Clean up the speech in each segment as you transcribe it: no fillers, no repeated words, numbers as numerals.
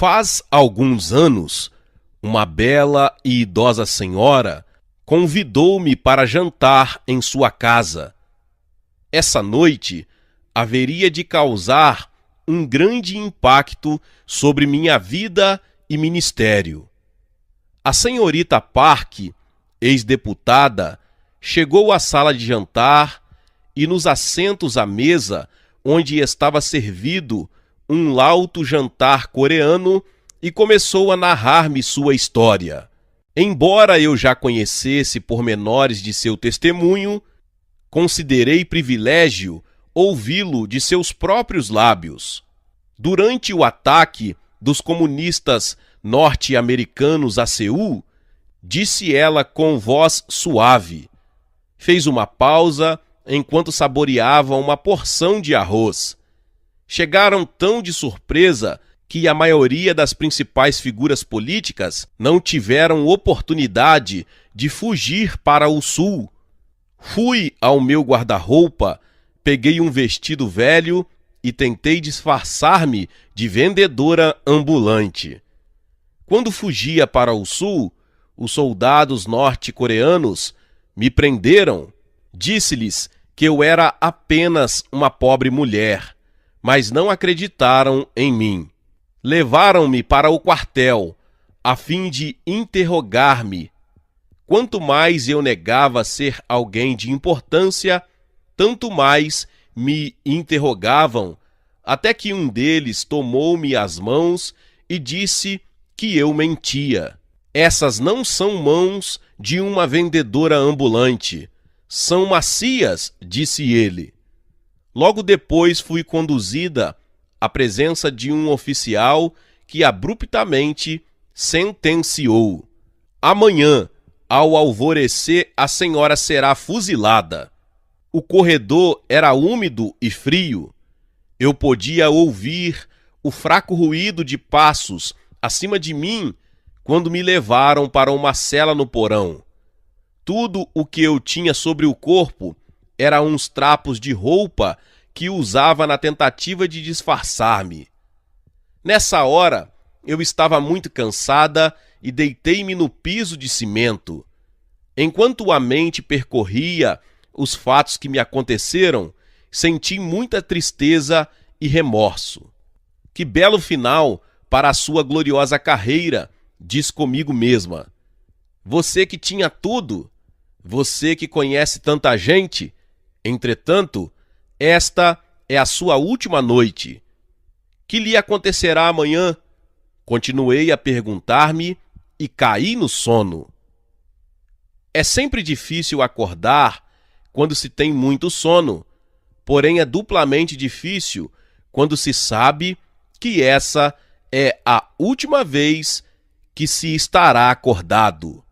Faz alguns anos, uma bela e idosa senhora convidou-me para jantar em sua casa. Essa noite haveria de causar um grande impacto sobre minha vida e ministério. A senhorita Park, ex-deputada, chegou à sala de jantar e nos assentos à mesa, onde estava servido um lauto jantar coreano, e começou a narrar-me sua história. Embora eu já conhecesse pormenores de seu testemunho, considerei privilégio ouvi-lo de seus próprios lábios. Durante o ataque dos comunistas norte-americanos a Seul, disse ela com voz suave. Fez uma pausa enquanto saboreava uma porção de arroz. Chegaram tão de surpresa que a maioria das principais figuras políticas não tiveram oportunidade de fugir para o sul. Fui ao meu guarda-roupa, peguei um vestido velho e tentei disfarçar-me de vendedora ambulante. Quando fugia para o sul, os soldados norte-coreanos me prenderam. Disse-lhes que eu era apenas uma pobre mulher, mas não acreditaram em mim. Levaram-me para o quartel, a fim de interrogar-me. Quanto mais eu negava ser alguém de importância, tanto mais me interrogavam, até que um deles tomou-me as mãos e disse que eu mentia. Essas não são mãos de uma vendedora ambulante, são macias, disse ele. Logo depois fui conduzida à presença de um oficial que abruptamente sentenciou: amanhã, ao alvorecer, a senhora será fuzilada. O corredor era úmido e frio. Eu podia ouvir o fraco ruído de passos acima de mim quando me levaram para uma cela no porão. Tudo o que eu tinha sobre o corpo era uns trapos de roupa que usava na tentativa de disfarçar-me. Nessa hora, eu estava muito cansada e deitei-me no piso de cimento. Enquanto a mente percorria os fatos que me aconteceram, senti muita tristeza e remorso. Que belo final para a sua gloriosa carreira, diz comigo mesma. Você que tinha tudo, você que conhece tanta gente, entretanto, esta é a sua última noite. Que lhe acontecerá amanhã? Continuei a perguntar-me e caí no sono. É sempre difícil acordar quando se tem muito sono, porém é duplamente difícil quando se sabe que essa é a última vez que se estará acordado.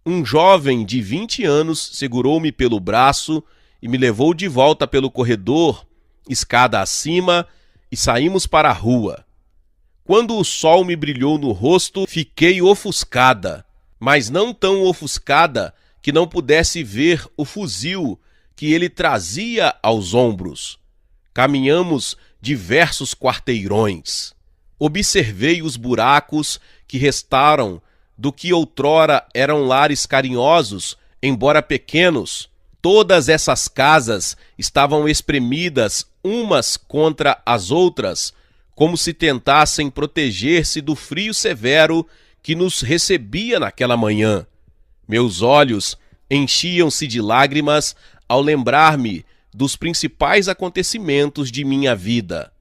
Um jovem de 20 anos segurou-me pelo braço e me levou de volta pelo corredor, escada acima, e saímos para a rua. Quando o sol me brilhou no rosto, fiquei ofuscada, mas não tão ofuscada que não pudesse ver o fuzil que ele trazia aos ombros. Caminhamos diversos quarteirões. Observei os buracos que restaram do que outrora eram lares carinhosos, embora pequenos. Todas essas casas estavam espremidas umas contra as outras, como se tentassem proteger-se do frio severo que nos recebia naquela manhã. Meus olhos enchiam-se de lágrimas ao lembrar-me dos principais acontecimentos de minha vida.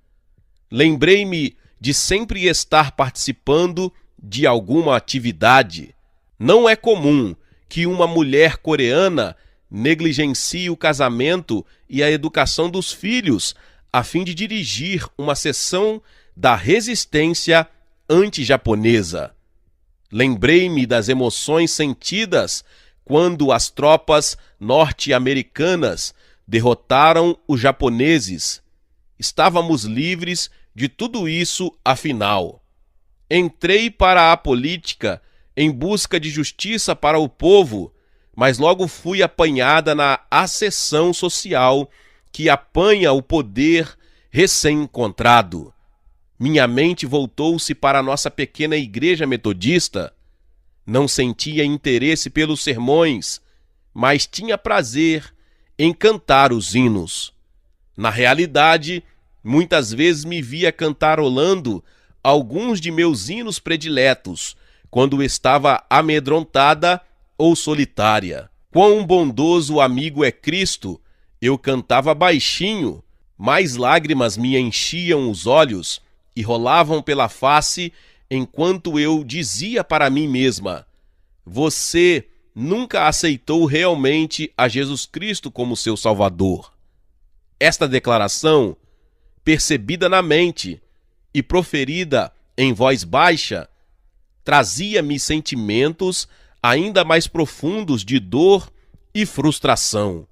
Lembrei-me de sempre estar participando de alguma atividade. Não é comum que uma mulher coreana negligencie o casamento e a educação dos filhos a fim de dirigir uma seção da resistência anti-japonesa. Lembrei-me das emoções sentidas quando as tropas norte-americanas derrotaram os japoneses. Estávamos livres de tudo isso, afinal. Entrei para a política em busca de justiça para o povo, mas logo fui apanhada na ascensão social que apanha o poder recém-encontrado. Minha mente voltou-se para a nossa pequena igreja metodista. Não sentia interesse pelos sermões, mas tinha prazer em cantar os hinos. Na realidade, muitas vezes me via cantarolando alguns de meus hinos prediletos, quando estava amedrontada ou solitária. Quão bondoso amigo é Cristo! Eu cantava baixinho, mas lágrimas me enchiam os olhos e rolavam pela face enquanto eu dizia para mim mesma: você nunca aceitou realmente a Jesus Cristo como seu Salvador. Esta declaração, percebida na mente e proferida em voz baixa, trazia-me sentimentos ainda mais profundos de dor e frustração.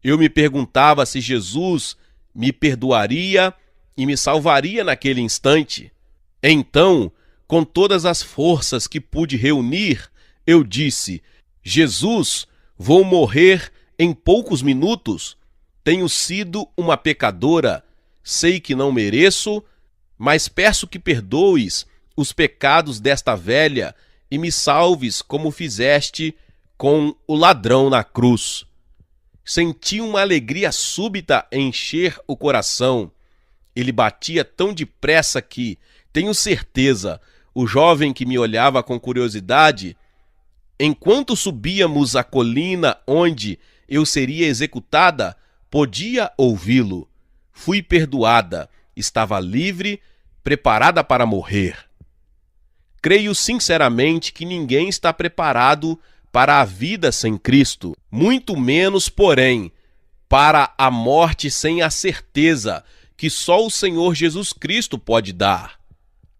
Eu me perguntava se Jesus me perdoaria e me salvaria naquele instante. Então, com todas as forças que pude reunir, eu disse: Jesus, vou morrer em poucos minutos. Tenho sido uma pecadora, sei que não mereço, mas peço que perdoes os pecados desta velha e me salves como fizeste com o ladrão na cruz. Senti uma alegria súbita encher o coração. Ele batia tão depressa que, tenho certeza, o jovem que me olhava com curiosidade, enquanto subíamos a colina onde eu seria executada, podia ouvi-lo. Fui perdoada, estava livre, preparada para morrer. Creio sinceramente que ninguém está preparado para a vida sem Cristo, muito menos, porém, para a morte sem a certeza que só o Senhor Jesus Cristo pode dar.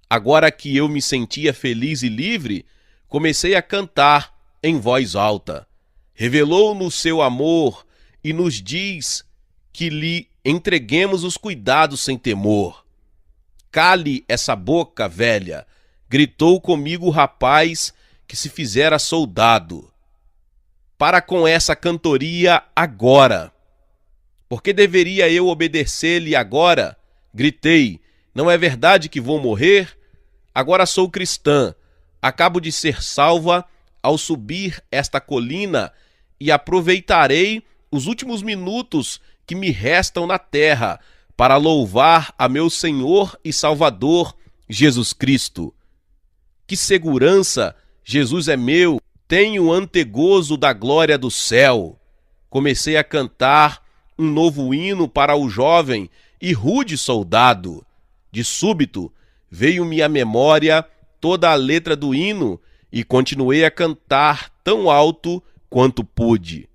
Agora que eu me sentia feliz e livre, comecei a cantar em voz alta. Revelou-nos seu amor e nos diz que lhe entreguemos os cuidados sem temor. Cale essa boca, velha, gritou comigo o rapaz que se fizera soldado. Para com essa cantoria agora. Por que deveria eu obedecer-lhe agora? Gritei. Não é verdade que vou morrer? Agora sou cristã. Acabo de ser salva ao subir esta colina e aproveitarei os últimos minutos que me restam na terra para louvar a meu Senhor e Salvador, Jesus Cristo. Que segurança! Jesus é meu, tenho antegozo da glória do céu. Comecei a cantar um novo hino para o jovem e rude soldado. De súbito, veio-me à memória toda a letra do hino e continuei a cantar tão alto quanto pude.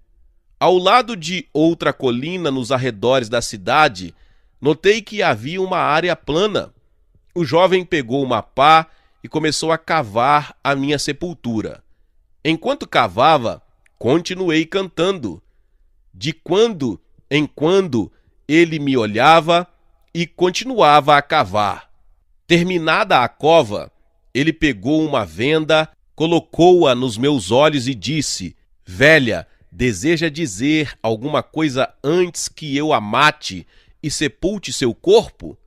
Ao lado de outra colina nos arredores da cidade, notei que havia uma área plana. O jovem pegou uma pá e começou a cavar a minha sepultura. Enquanto cavava, continuei cantando. De quando em quando ele me olhava e continuava a cavar. Terminada a cova, ele pegou uma venda, colocou-a nos meus olhos e disse: velha, deseja dizer alguma coisa antes que eu a mate e sepulte seu corpo?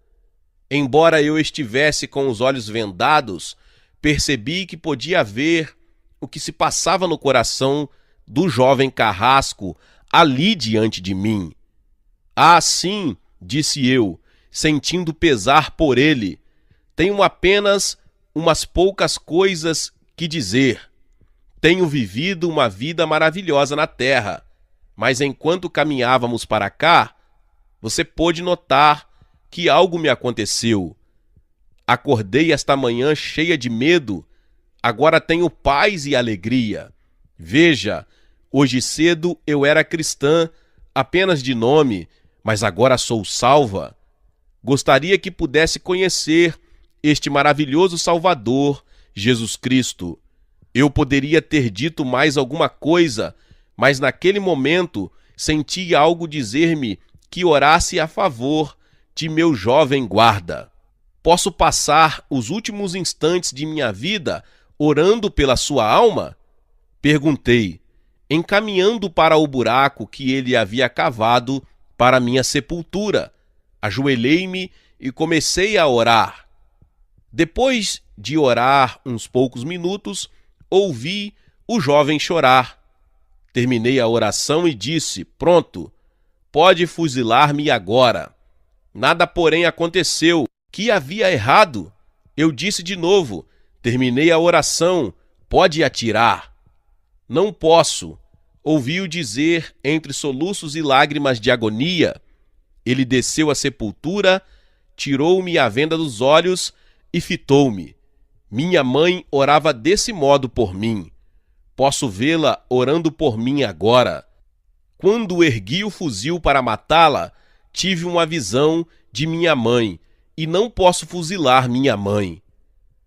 Embora eu estivesse com os olhos vendados, percebi que podia ver o que se passava no coração do jovem carrasco ali diante de mim. Ah, sim, disse eu, sentindo pesar por ele. Tenho apenas umas poucas coisas que dizer. Tenho vivido uma vida maravilhosa na terra, mas enquanto caminhávamos para cá, você pôde notar que algo me aconteceu. Acordei esta manhã cheia de medo, agora tenho paz e alegria. Veja, hoje cedo eu era cristã apenas de nome, mas agora sou salva. Gostaria que pudesse conhecer este maravilhoso Salvador, Jesus Cristo. Eu poderia ter dito mais alguma coisa, mas naquele momento senti algo dizer-me que orasse a favor de meu jovem guarda. Posso passar os últimos instantes de minha vida orando pela sua alma? Perguntei, encaminhando para o buraco que ele havia cavado para minha sepultura. Ajoelhei-me e comecei a orar. Depois de orar uns poucos minutos, ouvi o jovem chorar. Terminei a oração e disse: pronto, pode fuzilar-me agora. Nada, porém, aconteceu. Que havia errado? Eu disse de novo: terminei a oração, pode atirar. Não posso. Ouvi-o dizer entre soluços e lágrimas de agonia. Ele desceu à sepultura, tirou-me a venda dos olhos e fitou-me. Minha mãe orava desse modo por mim. Posso vê-la orando por mim agora. Quando ergui o fuzil para matá-la, tive uma visão de minha mãe e não posso fuzilar minha mãe.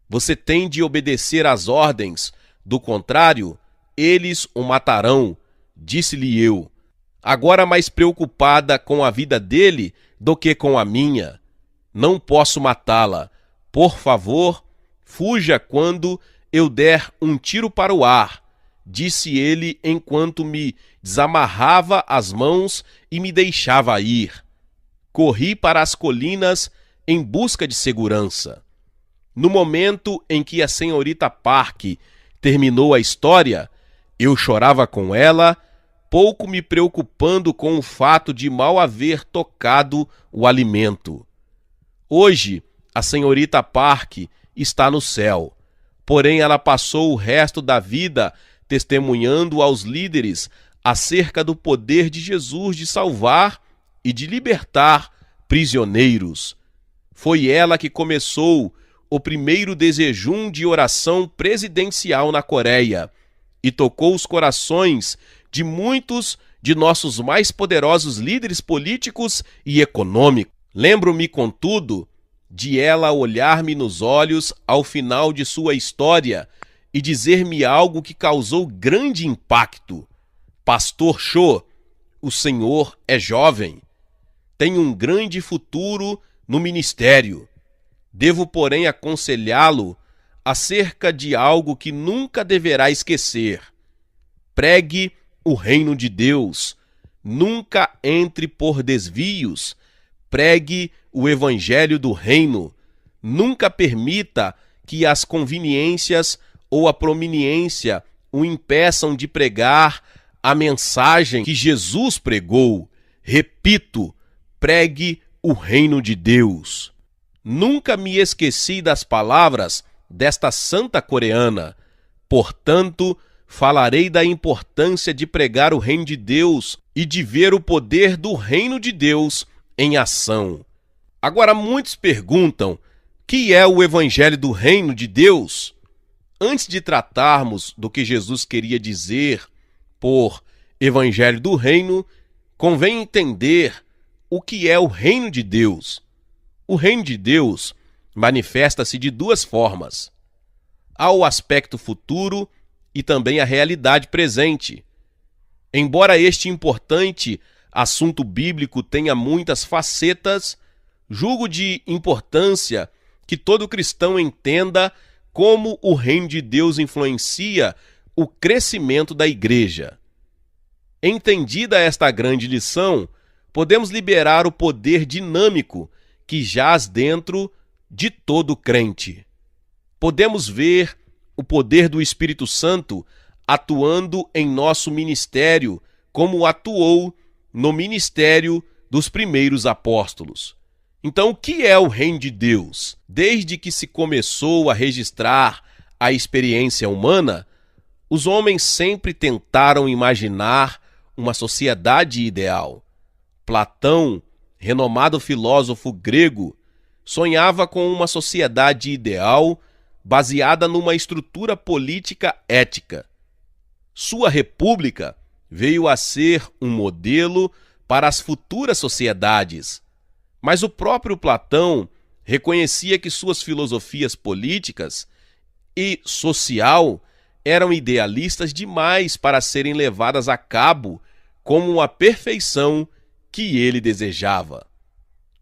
Você tem de obedecer às ordens, do contrário, eles o matarão, disse-lhe eu, agora mais preocupada com a vida dele do que com a minha. Não posso matá-la. Por favor, fuja quando eu der um tiro para o ar, disse ele enquanto me desamarrava as mãos e me deixava ir. Corri para as colinas em busca de segurança. No momento em que a senhorita Park terminou a história, eu chorava com ela, pouco me preocupando com o fato de mal haver tocado o alimento. Hoje, a senhorita Park está no céu, porém ela passou o resto da vida testemunhando aos líderes acerca do poder de Jesus de salvar e de libertar prisioneiros. Foi ela que começou o primeiro desejum de oração presidencial na Coreia e tocou os corações de muitos de nossos mais poderosos líderes políticos e econômicos. Lembro-me, contudo, de ela olhar-me nos olhos ao final de sua história e dizer-me algo que causou grande impacto. Pastor Cho, o senhor é jovem. Tem um grande futuro no ministério. Devo, porém, aconselhá-lo acerca de algo que nunca deverá esquecer. Pregue o reino de Deus. Nunca entre por desvios. Pregue o evangelho do reino. Nunca permita que as conveniências ou a prominência o impeçam de pregar a mensagem que Jesus pregou. Repito, pregue o reino de Deus. Nunca me esqueci das palavras desta santa coreana. Portanto, falarei da importância de pregar o reino de Deus e de ver o poder do reino de Deus em ação. Agora, muitos perguntam: que é o evangelho do reino de Deus? Antes de tratarmos do que Jesus queria dizer por evangelho do reino, convém entender o que é o reino de Deus. O reino de Deus manifesta-se de duas formas. Há o aspecto futuro e também a realidade presente. Embora este importante assunto bíblico tenha muitas facetas, julgo de importância que todo cristão entenda como o reino de Deus influencia o crescimento da igreja. Entendida esta grande lição, podemos liberar o poder dinâmico que jaz dentro de todo crente. Podemos ver o poder do Espírito Santo atuando em nosso ministério, como atuou no ministério dos primeiros apóstolos. Então, o que é o reino de Deus? Desde que se começou a registrar a experiência humana, os homens sempre tentaram imaginar uma sociedade ideal. Platão, renomado filósofo grego, sonhava com uma sociedade ideal baseada numa estrutura política ética. Sua república veio a ser um modelo para as futuras sociedades. Mas o próprio Platão reconhecia que suas filosofias políticas e social eram idealistas demais para serem levadas a cabo como a perfeição que ele desejava.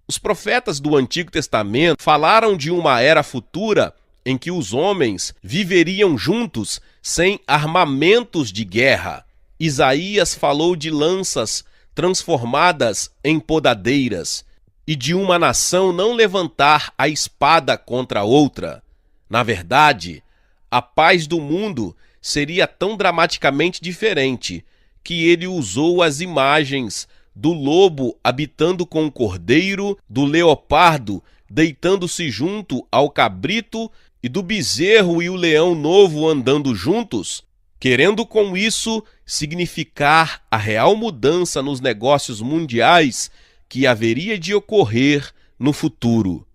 Os profetas do Antigo Testamento falaram de uma era futura em que os homens viveriam juntos sem armamentos de guerra. Isaías falou de lanças transformadas em podadeiras e de uma nação não levantar a espada contra outra. Na verdade, a paz do mundo seria tão dramaticamente diferente que ele usou as imagens do lobo habitando com o cordeiro, do leopardo deitando-se junto ao cabrito e do bezerro e o leão novo andando juntos, querendo com isso significar a real mudança nos negócios mundiais que haveria de ocorrer no futuro.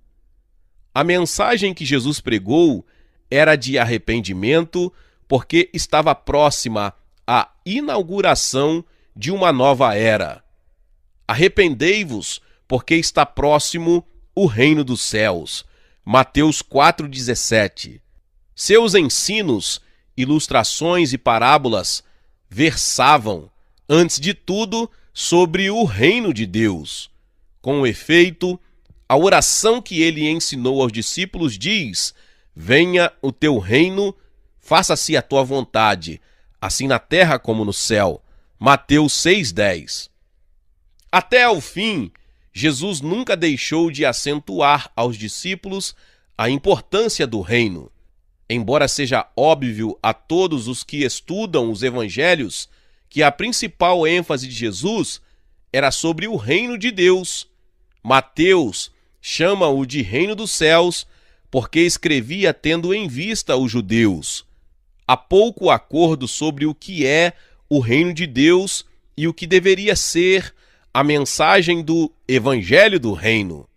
A mensagem que Jesus pregou era de arrependimento, porque estava próxima a inauguração de uma nova era. Arrependei-vos, porque está próximo o reino dos céus. Mateus 4,17. Seus ensinos, ilustrações e parábolas versavam, antes de tudo, sobre o reino de Deus. Com efeito, a oração que ele ensinou aos discípulos diz: venha o teu reino, faça-se a tua vontade, assim na terra como no céu. Mateus 6,10. Até ao fim, Jesus nunca deixou de acentuar aos discípulos a importância do reino. Embora seja óbvio a todos os que estudam os evangelhos que a principal ênfase de Jesus era sobre o reino de Deus, Mateus chama-o de reino dos céus porque escrevia tendo em vista os judeus. Há pouco acordo sobre o que é o reino de Deus e o que deveria ser a mensagem do Evangelho do Reino.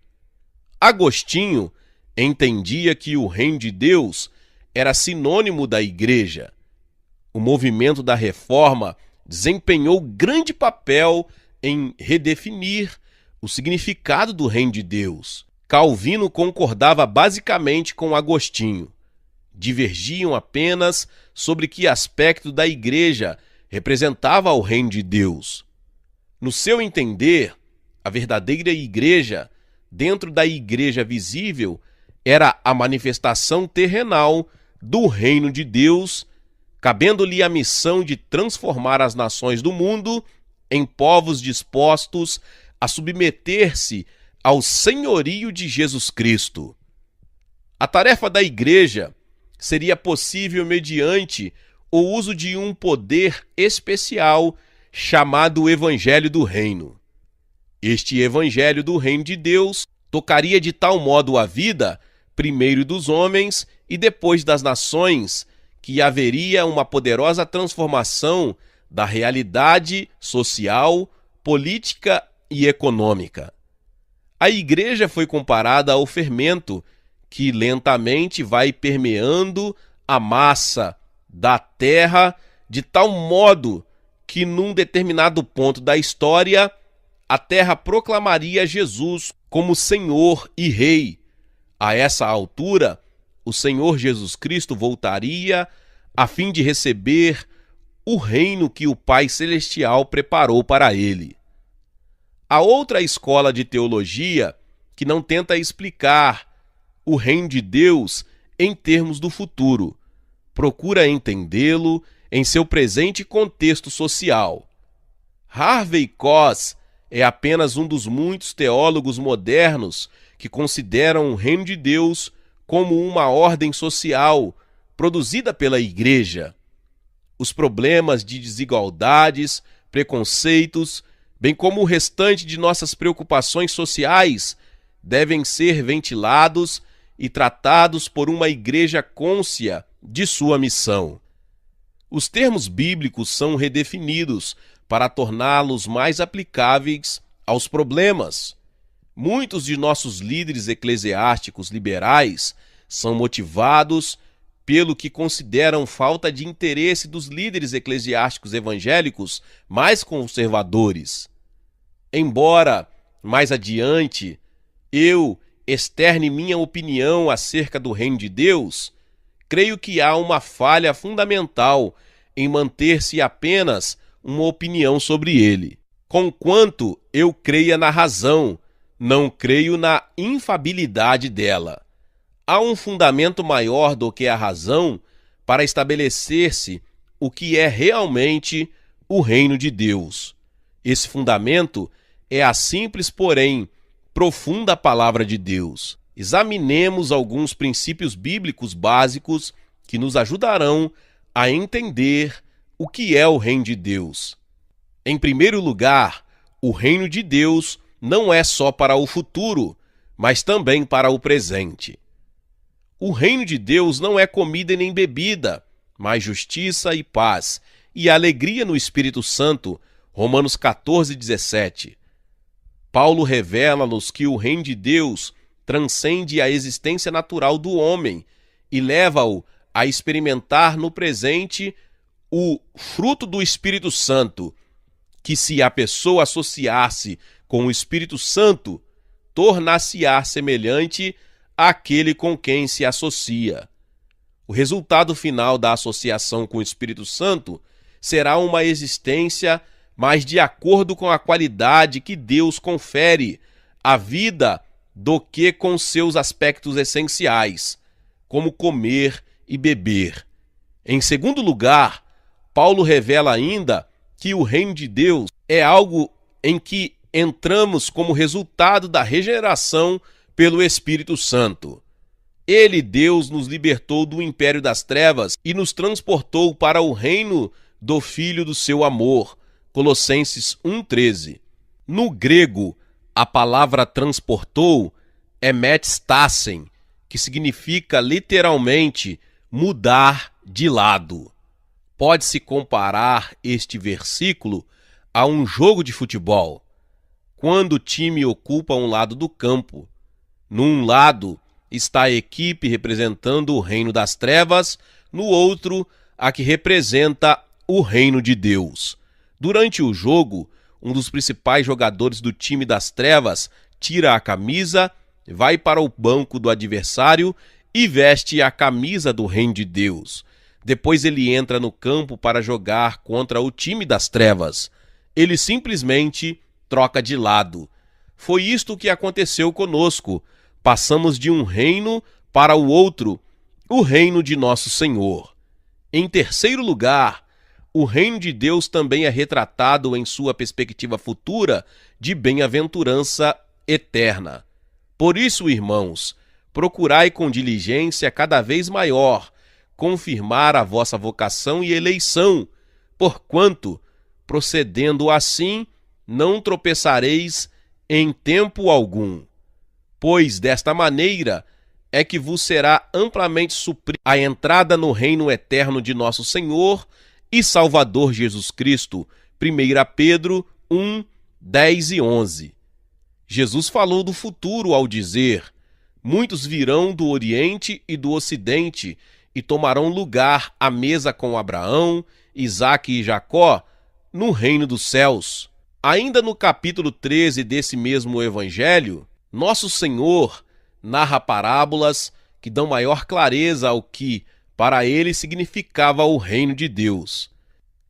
Agostinho entendia que o reino de Deus era sinônimo da Igreja. O movimento da Reforma desempenhou grande papel em redefinir o significado do reino de Deus. Calvino concordava basicamente com Agostinho. Divergiam apenas sobre que aspecto da Igreja representava o reino de Deus. No seu entender, a verdadeira Igreja, dentro da Igreja visível, era a manifestação terrenal do reino de Deus, cabendo-lhe a missão de transformar as nações do mundo em povos dispostos a submeter-se ao senhorio de Jesus Cristo. A tarefa da Igreja seria possível mediante o uso de um poder especial chamado Evangelho do Reino. Este Evangelho do Reino de Deus tocaria de tal modo a vida, primeiro dos homens e depois das nações, que haveria uma poderosa transformação da realidade social, política e econômica. A Igreja foi comparada ao fermento que lentamente vai permeando a massa da terra de tal modo que num determinado ponto da história a terra proclamaria Jesus como Senhor e Rei. A essa altura, o Senhor Jesus Cristo voltaria a fim de receber o reino que o Pai Celestial preparou para ele. A outra escola de teologia que não tenta explicar o reino de Deus em termos do futuro, procura entendê-lo em seu presente contexto social. Harvey Koss é apenas um dos muitos teólogos modernos que consideram o reino de Deus como uma ordem social produzida pela Igreja. Os problemas de desigualdades, preconceitos, bem como o restante de nossas preocupações sociais, devem ser ventilados e tratados por uma Igreja cônscia de sua missão. Os termos bíblicos são redefinidos para torná-los mais aplicáveis aos problemas. Muitos de nossos líderes eclesiásticos liberais são motivados pelo que consideram falta de interesse dos líderes eclesiásticos evangélicos mais conservadores. Embora, mais adiante, eu externe minha opinião acerca do reino de Deus, creio que há uma falha fundamental em manter-se apenas uma opinião sobre ele. Conquanto eu creia na razão, não creio na infabilidade dela. Há um fundamento maior do que a razão para estabelecer-se o que é realmente o reino de Deus. Esse fundamento é a simples, porém profunda a palavra de Deus. Examinemos alguns princípios bíblicos básicos que nos ajudarão a entender o que é o reino de Deus. Em primeiro lugar, o reino de Deus não é só para o futuro, mas também para o presente. O reino de Deus não é comida e nem bebida, mas justiça e paz, e alegria no Espírito Santo, Romanos 14:17. Paulo revela-nos que o reino de Deus transcende a existência natural do homem e leva-o a experimentar no presente o fruto do Espírito Santo, que, se a pessoa associar-se com o Espírito Santo, tornar-se-á semelhante àquele com quem se associa. O resultado final da associação com o Espírito Santo será uma existência mais de acordo com a qualidade que Deus confere à vida do que com seus aspectos essenciais, como comer e beber. Em segundo lugar, Paulo revela ainda que o reino de Deus é algo em que entramos como resultado da regeneração pelo Espírito Santo. Ele, Deus, nos libertou do império das trevas e nos transportou para o reino do Filho do seu amor. Colossenses 1:13. No grego, a palavra transportou é metastasen, que significa literalmente mudar de lado. Pode-se comparar este versículo a um jogo de futebol, quando o time ocupa um lado do campo. Num lado está a equipe representando o reino das trevas, no outro, a que representa o reino de Deus. Durante o jogo, um dos principais jogadores do time das trevas tira a camisa, vai para o banco do adversário e veste a camisa do reino de Deus. Depois ele entra no campo para jogar contra o time das trevas. Ele simplesmente troca de lado. Foi isto que aconteceu conosco. Passamos de um reino para o outro, o reino de nosso Senhor. Em terceiro lugar, o reino de Deus também é retratado em sua perspectiva futura de bem-aventurança eterna. Por isso, irmãos, procurai com diligência cada vez maior confirmar a vossa vocação e eleição, porquanto, procedendo assim, não tropeçareis em tempo algum. Pois desta maneira é que vos será amplamente suprida a entrada no reino eterno de nosso Senhor e Salvador Jesus Cristo. 1 Pedro 1, 10 e 11. Jesus falou do futuro ao dizer: muitos virão do Oriente e do Ocidente e tomarão lugar à mesa com Abraão, Isaque e Jacó no reino dos céus. Ainda no capítulo 13 desse mesmo evangelho, nosso Senhor narra parábolas que dão maior clareza ao que para ele significava o reino de Deus.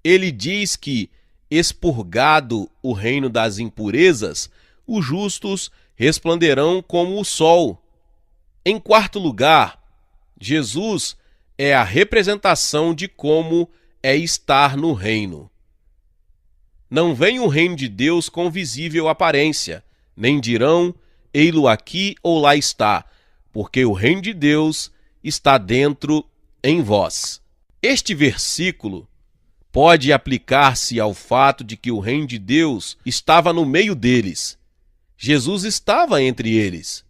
Ele diz que, expurgado o reino das impurezas, os justos resplandecerão como o sol. Em quarto lugar, Jesus é a representação de como é estar no reino. Não vem o reino de Deus com visível aparência, nem dirão, ei-lo aqui ou lá está, porque o reino de Deus está dentro em vós. Este versículo pode aplicar-se ao fato de que o reino de Deus estava no meio deles. Jesus estava entre eles.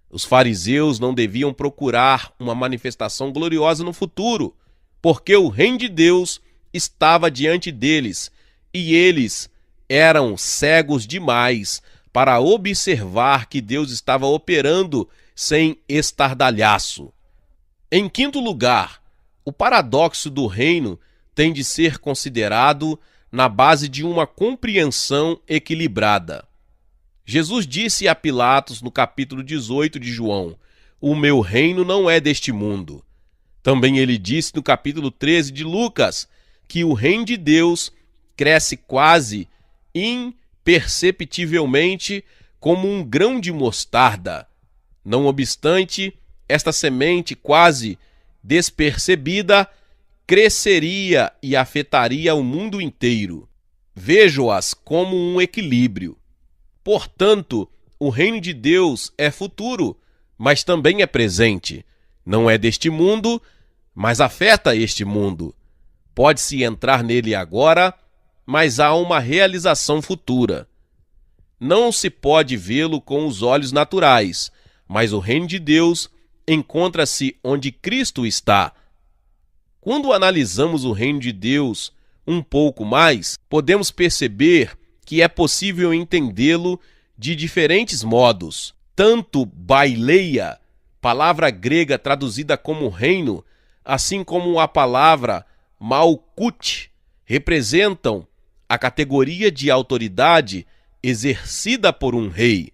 Os fariseus não deviam procurar uma manifestação gloriosa no futuro, porque o reino de Deus estava diante deles, e eles eram cegos demais para observar que Deus estava operando sem estardalhaço. Em quinto lugar, o paradoxo do reino tem de ser considerado na base de uma compreensão equilibrada. Jesus disse a Pilatos no capítulo 18 de João: o meu reino não é deste mundo. Também ele disse no capítulo 13 de Lucas que o reino de Deus cresce quase imperceptivelmente como um grão de mostarda. Não obstante, esta semente quase despercebida cresceria e afetaria o mundo inteiro. Vejo-as como um equilíbrio. Portanto, o reino de Deus é futuro, mas também é presente. Não é deste mundo, mas afeta este mundo. Pode-se entrar nele agora, mas há uma realização futura. Não se pode vê-lo com os olhos naturais, mas o reino de Deus encontra-se onde Cristo está. Quando analisamos o reino de Deus um pouco mais, podemos perceber que é possível entendê-lo de diferentes modos. Tanto baileia, palavra grega traduzida como reino, assim como a palavra malkut, representam a categoria de autoridade exercida por um rei.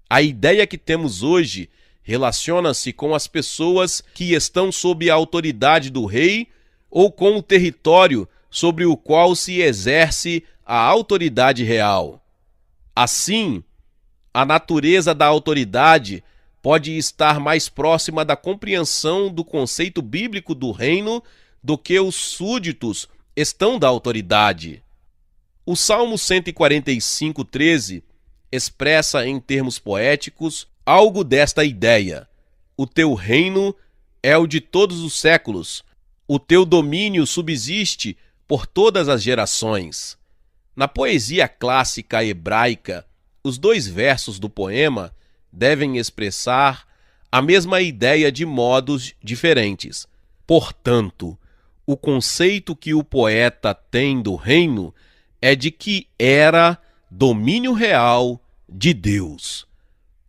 A ideia que temos hoje relaciona-se com as pessoas que estão sob a autoridade do rei ou com o território sobre o qual se exerce a autoridade real. Assim, a natureza da autoridade pode estar mais próxima da compreensão do conceito bíblico do reino do que os súditos estão da autoridade. O Salmo 145:13 expressa em termos poéticos algo desta ideia. O teu reino é o de todos os séculos, o teu domínio subsiste por todas as gerações. Na poesia clássica hebraica, os 2 versos do poema devem expressar a mesma ideia de modos diferentes. Portanto, o conceito que o poeta tem do reino é de que era domínio real de Deus.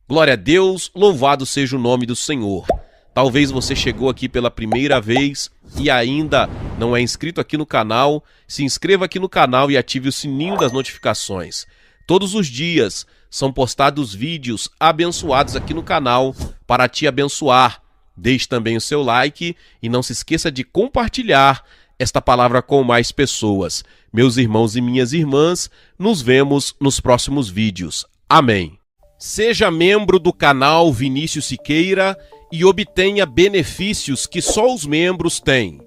Glória a Deus, louvado seja o nome do Senhor. Talvez você chegou aqui pela primeira vez e ainda não é inscrito aqui no canal. Se inscreva aqui no canal e ative o sininho das notificações. Todos os dias são postados vídeos abençoados aqui no canal para te abençoar. Deixe também o seu like e não se esqueça de compartilhar esta palavra com mais pessoas. Meus irmãos e minhas irmãs, nos vemos nos próximos vídeos. Amém. Seja membro do canal Vinícius Siqueira e obtenha benefícios que só os membros têm.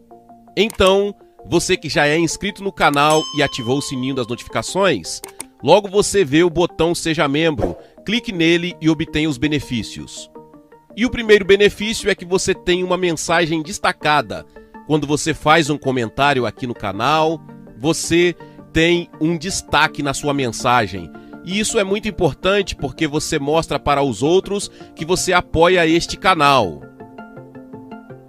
Então, você que já é inscrito no canal e ativou o sininho das notificações, logo você vê o botão Seja Membro, clique nele e obtenha os benefícios. E o primeiro benefício é que você tem uma mensagem destacada. Quando você faz um comentário aqui no canal, você tem um destaque na sua mensagem. E isso é muito importante porque você mostra para os outros que você apoia este canal.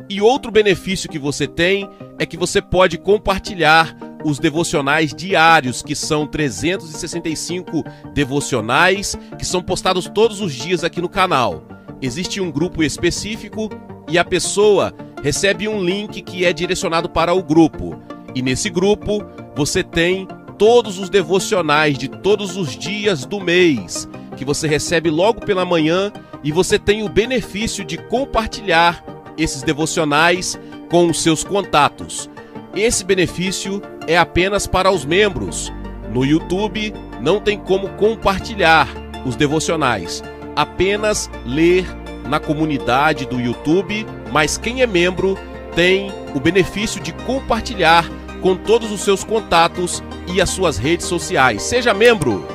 E outro benefício que você tem é que você pode compartilhar os devocionais diários, que são 365 devocionais, que são postados todos os dias aqui no canal. Existe um grupo específico e a pessoa recebe um link que é direcionado para o grupo. E nesse grupo você tem todos os devocionais de todos os dias do mês, que você recebe logo pela manhã, e você tem o benefício de compartilhar esses devocionais com os seus contatos. Esse benefício é apenas para os membros. No YouTube não tem como compartilhar os devocionais, apenas ler na comunidade do YouTube, mas quem é membro tem o benefício de compartilhar com todos os seus contatos e as suas redes sociais. Seja membro!